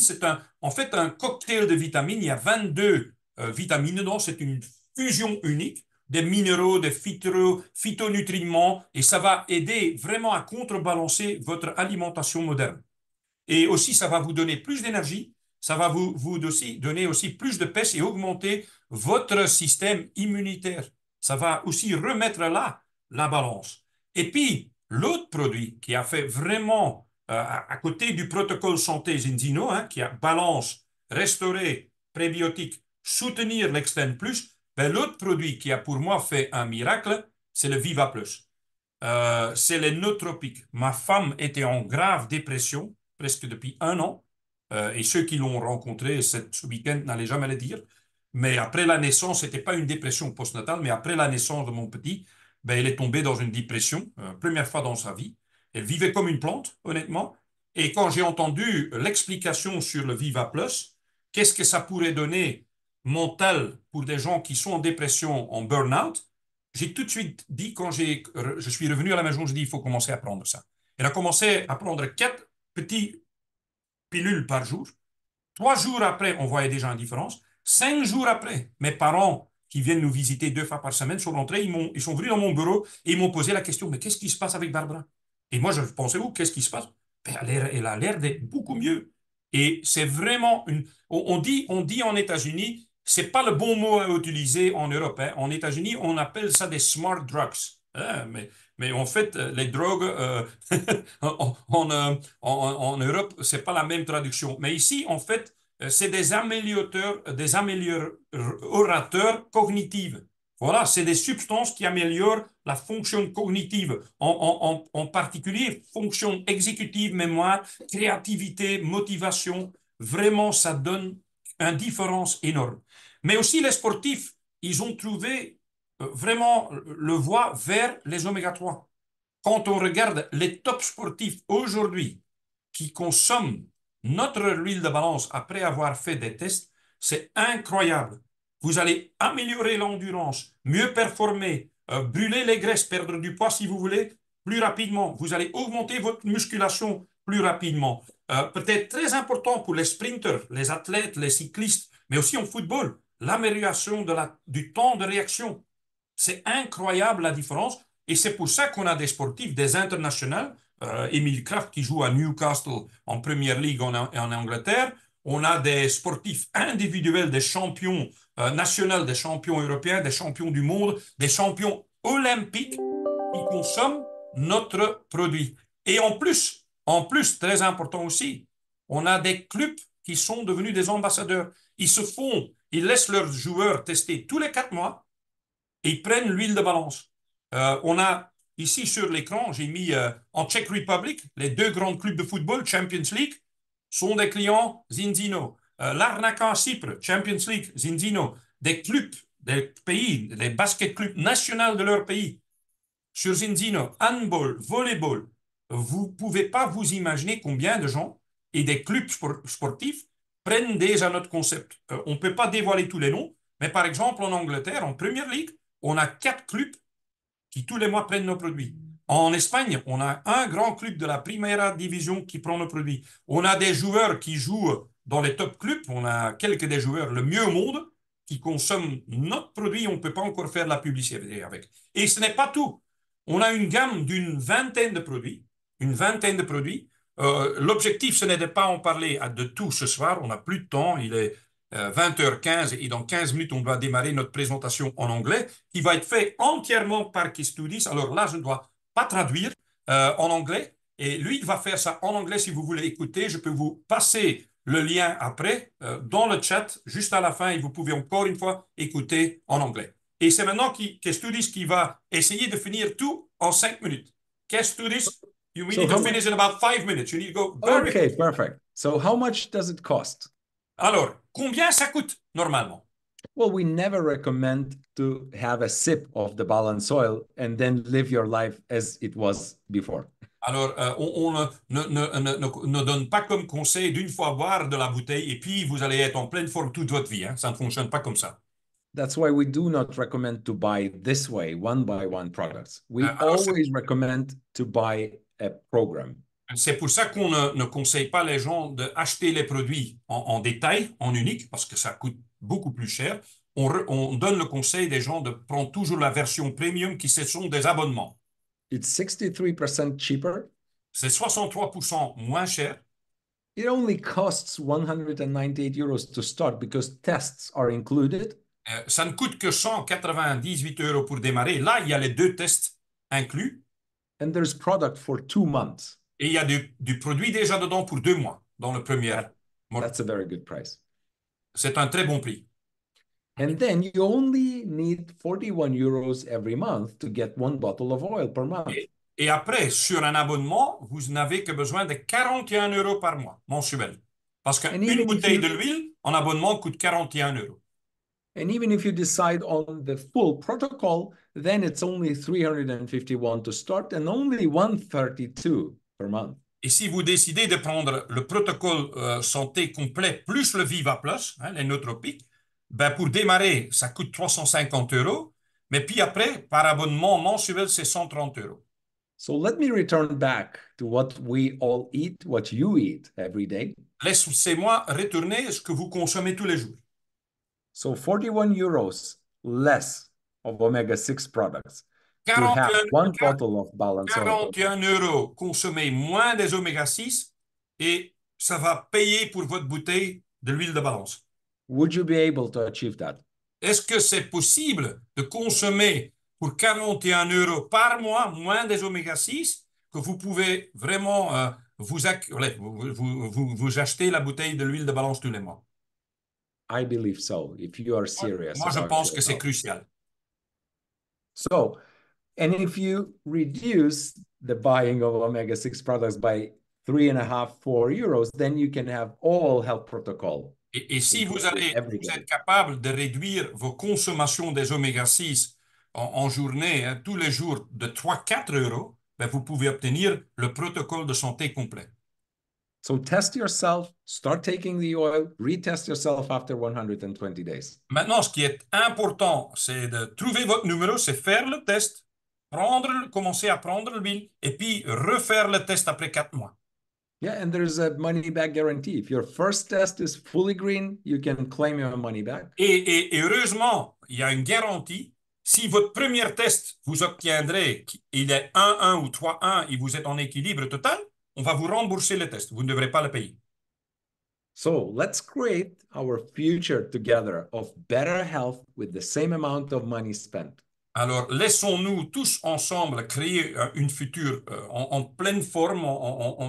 en fait un cocktail de vitamines. Il y a 22 vitamines dedans. C'est une fusion unique des minéraux, des phytonutriments, et ça va aider vraiment à contrebalancer votre alimentation moderne. Et aussi, ça va vous donner plus d'énergie, ça va vous aussi donner aussi plus de pêche et augmenter votre système immunitaire. Ça va aussi remettre là la balance. Et puis, l'autre produit qui a fait vraiment, à côté du protocole santé Zinzino, hein, qui a balance, restaurer, prébiotique, soutenir l'Extend Plus, ben, l'autre produit qui a pour moi fait un miracle, c'est le Viva Plus. C'est les nootropiques. Ma femme était en grave dépression presque depuis un an. Et ceux qui l'ont rencontré ce week-end n'allaient jamais le dire. Mais après la naissance, ce n'était pas une dépression postnatale, mais après la naissance de mon petit, ben, elle est tombée dans une dépression, première fois dans sa vie. Elle vivait comme une plante, honnêtement. Et quand j'ai entendu l'explication sur le Viva Plus, qu'est-ce que ça pourrait donner mental pour des gens qui sont en dépression, en burn-out, j'ai tout de suite dit, quand je suis revenu à la maison, j'ai dit, il faut commencer à prendre ça. Elle a commencé à prendre 4 petites pilules par jour. 3 jours après, on voyait déjà une différence. 5 jours après, mes parents qui viennent nous visiter 2 fois par semaine sont rentrés, ils sont venus dans mon bureau et ils m'ont posé la question, mais qu'est-ce qui se passe avec Barbara? Et moi, je pensais, où, qu'est-ce qui se passe? Ben, elle a l'air d'être beaucoup mieux. Et c'est vraiment on dit en États-Unis, c'est pas le bon mot à utiliser en Europe, hein. En États-Unis, on appelle ça des smart drugs, hein. Mais en fait, les drogues, en Europe, c'est pas la même traduction. Mais ici, en fait, c'est des améliorateurs cognitifs. Voilà, c'est des substances qui améliorent la fonction cognitive, en particulier fonction exécutive, mémoire, créativité, motivation. Vraiment, ça donne une différence énorme. Mais aussi les sportifs, ils ont trouvé vraiment le voie vers les oméga 3. Quand on regarde les top sportifs aujourd'hui qui consomment notre huile de balance après avoir fait des tests, c'est incroyable. Vous allez améliorer l'endurance, mieux performer, brûler les graisses, perdre du poids si vous voulez, plus rapidement. Vous allez augmenter votre musculation plus rapidement. Peut-être très important pour les sprinters, les athlètes, les cyclistes, mais aussi en football, l'amélioration du temps de réaction. C'est incroyable la différence. Et c'est pour ça qu'on a des sportifs, des internationaux. Emile Kraft qui joue à Newcastle en Premier League en Angleterre. On a des sportifs individuels, des champions nationaux, des champions européens, des champions du monde, des champions olympiques qui consomment notre produit. Et en plus, très important aussi, on a des clubs qui sont devenus des ambassadeurs. Ils laissent leurs joueurs tester tous les 4 mois et ils prennent l'huile de balance. On a ici sur l'écran, j'ai mis en Czech Republic, les 2 grands clubs de football, Champions League, sont des clients Zinzino. Larnaca à Chypre, Champions League, Zinzino. Des clubs, des pays, des basket clubs nationaux de leur pays, sur Zinzino, handball, volleyball. Vous ne pouvez pas vous imaginer combien de gens et des clubs sportifs prennent déjà notre concept. On ne peut pas dévoiler tous les noms, mais par exemple en Angleterre, en Premier League, on a 4 clubs qui tous les mois prennent nos produits. En Espagne, on a un grand club de la Primera Division qui prend nos produits. On a des joueurs qui jouent dans les top clubs. On a quelques des joueurs le mieux au monde qui consomment notre produit. On ne peut pas encore faire de la publicité avec. Et ce n'est pas tout. On a une gamme d'une vingtaine de produits. Une vingtaine de produits. L'objectif, ce n'est de pas en parler de tout ce soir. On n'a plus de temps. Il est 20h15 et dans 15 minutes, on doit démarrer notre présentation en anglais qui va être fait entièrement par Kestudis. Alors là, je ne dois pas traduire en anglais et lui, il va faire ça en anglais si vous voulez écouter. Je peux vous passer le lien après dans le chat, juste à la fin, et vous pouvez encore une fois écouter en anglais. Et c'est maintenant Kestudis qui va essayer de finir tout en 5 minutes. Kestudis, we So need to how finish much? in about 5 minutes. You need to go very Okay, quick. perfect. So how much does it cost? Alors, combien ça coûte normalement? Well, we never recommend to have a sip of the balanced oil and then live your life as it was before. Alors, on ne donne pas comme conseil d'une fois boire de la bouteille et puis vous allez être en pleine forme toute votre vie. Hein. Ça ne fonctionne pas comme ça. That's why we do not recommend to buy this way, one by one products. We Alors, always recommend to buy a program. c'est pour ça qu'on ne conseille pas les gens d'acheter les produits en détail, en unique, parce que ça coûte beaucoup plus cher. On donne le conseil des gens de prendre toujours la version premium qui ce sont des abonnements. It's 63% cheaper. C'est 63% moins cher. It only costs 198 euros to start because tests are included. Ça ne coûte que 198 € pour démarrer. Là, il y a les 2 tests inclus. And there's product for 2 months. Et il y a du produit déjà dedans pour 2 mois dans le premier. That's a very good price. C'est un très bon prix. And then you only need 41 euros every month to get one bottle of oil per month. Et après, sur un abonnement, vous n'avez que besoin de 41 € par mois mensuel. Parce qu'une bouteille de l'huile en abonnement coûte 41 €. And even if you decide on the full protocol, then it's only 351 to start and only 132 per month. Et si vous décidez de prendre le protocole santé complet plus le Viva Plus, hein, les nootropiques, ben pour démarrer, ça coûte 350 €. Mais puis après, par abonnement mensuel, c'est 130 €. So let me return back to what we all eat, what you eat every day. Laissez-moi retourner ce que vous consommez tous les jours. So 41 euros less of omega-6 products to 41, have one bottle of balanced oil. 41 € consommez moins des oméga-6 et ça va payer pour votre bouteille de l'huile de balance. Would you be able to achieve that? Est-ce que c'est possible de consommer pour 41 € par mois moins des oméga-6 que vous pouvez vraiment vous acheter la bouteille de l'huile de balance tous les mois? I believe so, if you are serious Moi, je about pense your que c'est health. crucial. So, and if you reduce the buying of omega-6 products by 3.5, 4 euros, then you can have all health protocol. Et si vous êtes capable de réduire vos consommations des oméga-6 en journée, hein, tous les jours, de 3-4 €, ben vous pouvez obtenir le protocole de santé complet. So test yourself, start taking the oil, retest yourself after 120 days. Maintenant, ce qui est important, c'est de trouver votre numéro, c'est faire le test, commencer à prendre l'huile et puis refaire le test après 4 mois. Yeah, and there's a money back guarantee. If your first test is fully green, you can claim your money back. Et heureusement, il y a une garantie. Si votre premier test vous obtiendrez, il est 1-1 ou 3-1 et vous êtes en équilibre total, on va vous rembourser le test. Vous ne devrez pas le payer. So let's create our future together of better health with the same amount of money spent. Alors, laissons-nous tous ensemble créer une future en pleine forme,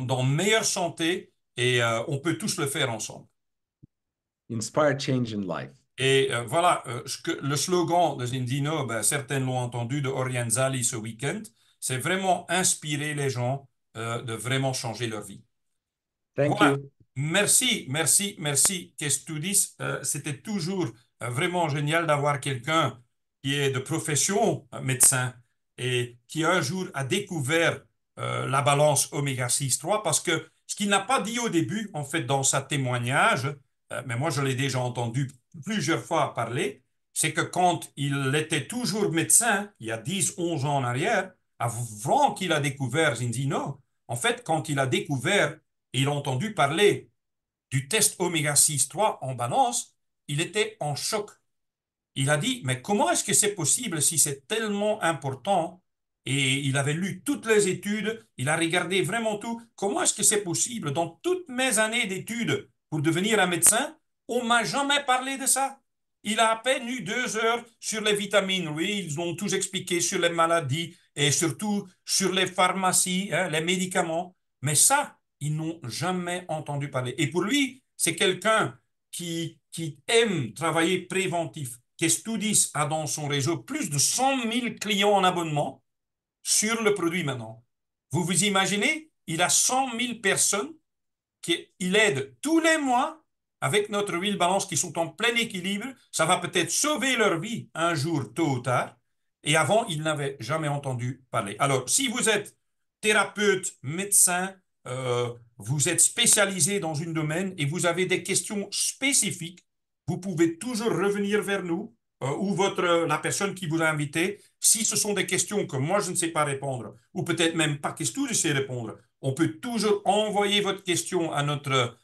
dans meilleure santé, et on peut tous le faire ensemble. Inspire change in life. Et voilà, le slogan de Zindino, ben, certains l'ont entendu, de Orianzali ce week-end, c'est vraiment inspirer les gens de vraiment changer leur vie. Thank Voilà. you. Merci, Kestudis. C'était toujours vraiment génial d'avoir quelqu'un qui est de profession médecin et qui un jour a découvert la balance oméga-6-3 parce que ce qu'il n'a pas dit au début, en fait, dans sa témoignage, mais moi je l'ai déjà entendu plusieurs fois parler, c'est que quand il était toujours médecin, il y a 10-11 ans en arrière, avant qu'il a découvert Zinzino, en fait, quand il a découvert et il a entendu parler du test oméga-6-3 en balance, il était en choc. Il a dit, mais comment est-ce que c'est possible si c'est tellement important? Et il avait lu toutes les études, il a regardé vraiment tout. Comment est-ce que c'est possible? Dans toutes mes années d'études pour devenir un médecin, on m'a jamais parlé de ça. Il a à peine eu 2 heures sur les vitamines. Oui, ils ont tous expliqué sur les maladies et surtout sur les pharmacies, hein, les médicaments. Mais ça, ils n'ont jamais entendu parler. Et pour lui, c'est quelqu'un qui aime travailler préventif. Kestudis a dans son réseau plus de 100 000 clients en abonnement sur le produit maintenant. Vous vous imaginez, il a 100 000 personnes qu'il aide tous les mois avec notre huile balance qui sont en plein équilibre. Ça va peut-être sauver leur vie un jour, tôt ou tard. Et avant, ils n'avaient jamais entendu parler. Alors, si vous êtes thérapeute, médecin, vous êtes spécialisé dans un domaine et vous avez des questions spécifiques, vous pouvez toujours revenir vers nous ou la personne qui vous a invité. Si ce sont des questions que moi, je ne sais pas répondre, ou peut-être même pas question je sais répondre, on peut toujours envoyer votre question à notre,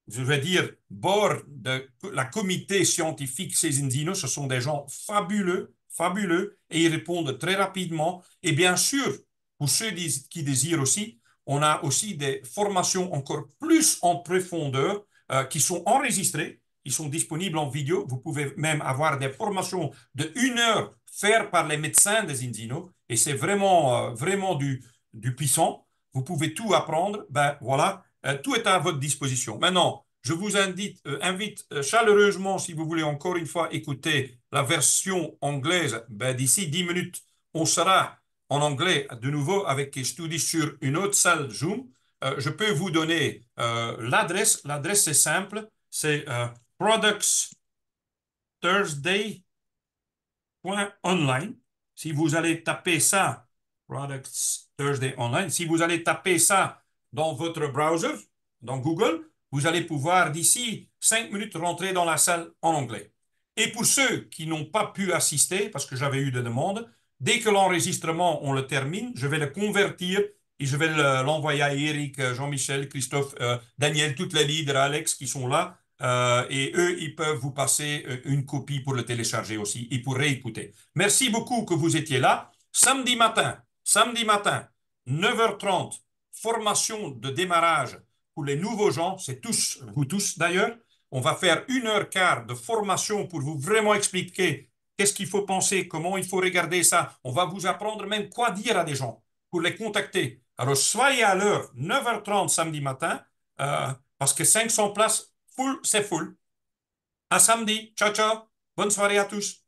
je vais dire, bord de la comité scientifique Césindino. Ce sont des gens fabuleux, fabuleux, et ils répondent très rapidement. Et bien sûr, pour ceux qui désirent aussi, on a aussi des formations encore plus en profondeur qui sont enregistrées. Ils sont disponibles en vidéo. Vous pouvez même avoir des formations de 1 heure faites par les médecins des Indino. Et c'est vraiment, vraiment du puissant. Vous pouvez tout apprendre. Ben voilà, tout est à votre disposition. Maintenant, je vous invite chaleureusement, si vous voulez encore une fois écouter la version anglaise, ben, d'ici 10 minutes, on sera en anglais de nouveau avec Studi sur une autre salle Zoom. Je peux vous donner l'adresse. L'adresse est simple, c'est productsthursday.online. Si vous allez taper ça, Products Thursday Online, si vous allez taper ça dans votre browser, dans Google, vous allez pouvoir d'ici 5 minutes rentrer dans la salle en anglais. Et pour ceux qui n'ont pas pu assister, parce que j'avais eu des demandes, dès que l'enregistrement, on le termine, je vais le convertir et je vais l'envoyer à Eric, Jean-Michel, Christophe, Daniel, toutes les leaders, Alex qui sont là. Et eux, ils peuvent vous passer une copie pour le télécharger aussi et pour réécouter. Merci beaucoup que vous étiez là. Samedi matin, 9h30, formation de démarrage pour les nouveaux gens, c'est tous, vous tous d'ailleurs. On va faire 1h15 de formation pour vous vraiment expliquer qu'est-ce qu'il faut penser, comment il faut regarder ça. On va vous apprendre même quoi dire à des gens pour les contacter. Alors, soyez à l'heure, 9h30 samedi matin, parce que 500 places, full, c'est full. À samedi. Ciao, ciao. Bonne soirée à tous.